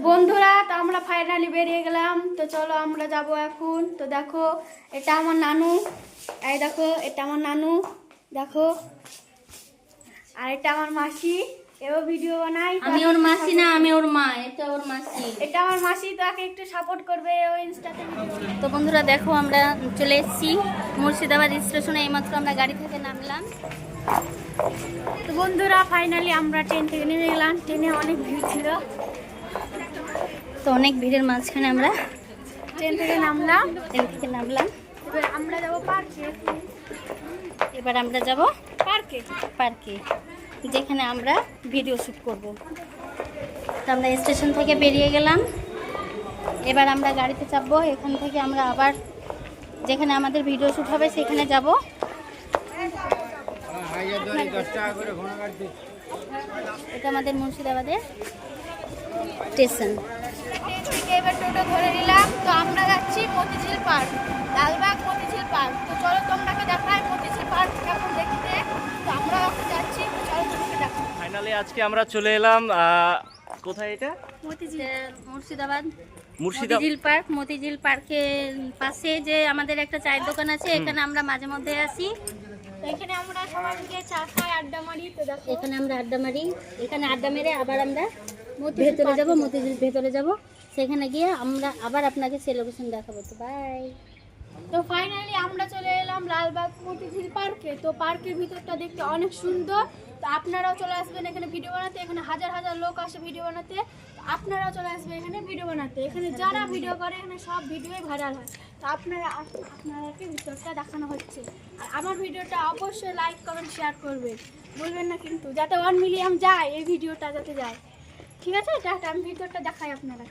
বন্ধুরা, তো আমরা ফাইনালি বেরিয়ে গেলাম। তো চলো আমরা যাব এখন। তো দেখো, এটা আমার নানু, এই দেখো এটা আমার নানু, দেখো। আর এটা আমার মাসি, এও ভিডিও বানাই। আমি ওর মাসি না, আমি ওর মা। এটা ওর মাসি, এটা আমার মাসি। তাকে একটু সাপোর্ট করবে ও ইনস্টাতে। তো বন্ধুরা দেখো, আমরা চলে এসেছি মুর্শিদাবাদ স্টেশনে। এইমাত্র আমরা গাড়ি থেকে নামলাম। তো বন্ধুরা, ফাইনালি আমরা ট্রেন থেকে নেমে গেলাম। ট্রেনে অনেক ভিড় ছিল, তো অনেক ভিড়ের মাঝখানে আমরা ট্রেন থেকে নামলাম। এবার আমরা যাব পার্কে। এবার আমরা যাব পার্কে, যেখানে আমরা ভিডিও শ্যুট করব। তো আমরা স্টেশন থেকে বেরিয়ে গেলাম। এবার আমরা গাড়িতে চাপবো। এখান থেকে আমরা আবার যেখানে আমাদের ভিডিও শ্যুট হবে সেখানে যাব। এটা আমাদের মুর্শিদাবাদের স্টেশন। এবার টোটো ধরে নিলাম। তো আমরা যাচ্ছি মতিঝিল পার্ক, লালবাগ মতিঝিল পার্ক। তো চলো তোমাকে দেখাই মতিঝিল পার্ক কেমন দেখতে। তো আমরা এখন যাচ্ছি, তো চলো তোমাকে দেখাই। ফাইনালি আজকে আমরা চলে এলাম কোথায়? এটা মুর্শিদাবাদ মুর্শিদাবাদ মতিঝিল পার্কের পাশে যে আমাদের একটা চায়ের দোকান আছে, এখানে আমরা মাঝে মধ্যে আসি। তো এখানে আমরা সবাই মিলে চা খাই, আড্ডা মারি। তো দেখো এখানে আমরা আড্ডা মারি। এখানে আড্ডা মেরে আবার আমরা ভেতরে যাব, মতিঝিল ভেতরে যাব। সেখানে গিয়ে আমরা আবার আপনাকে সেই লোকেশন দেখাবো। তো বাই। তো ফাইনালি আমরা চলে এলাম লালবাগ মতিঝিল পার্কে। তো পার্কের ভিতরটা দেখতে অনেক সুন্দর। তো আপনারাও চলে আসবেন এখানে ভিডিও বানাতে। এখানে হাজার হাজার লোক আসে ভিডিও বানাতে। আপনারাও চলে আসবেন এখানে ভিডিও বানাতে। এখানে যারা ভিডিও করে এখানে সব ভিডিওই ভাইরাল হয়। তো আপনাদেরকে ভিতরটা দেখানো হচ্ছে। আর আমার ভিডিওটা অবশ্যই লাইক কমেন্ট শেয়ার করবেন, বলবেন না কিন্তু, যাতে 1 মিলিয়ন যায়, এই ভিডিওটা যাতে যায়। ঠিক আছে, এটা আমি ভিতরটা দেখাই আপনারা।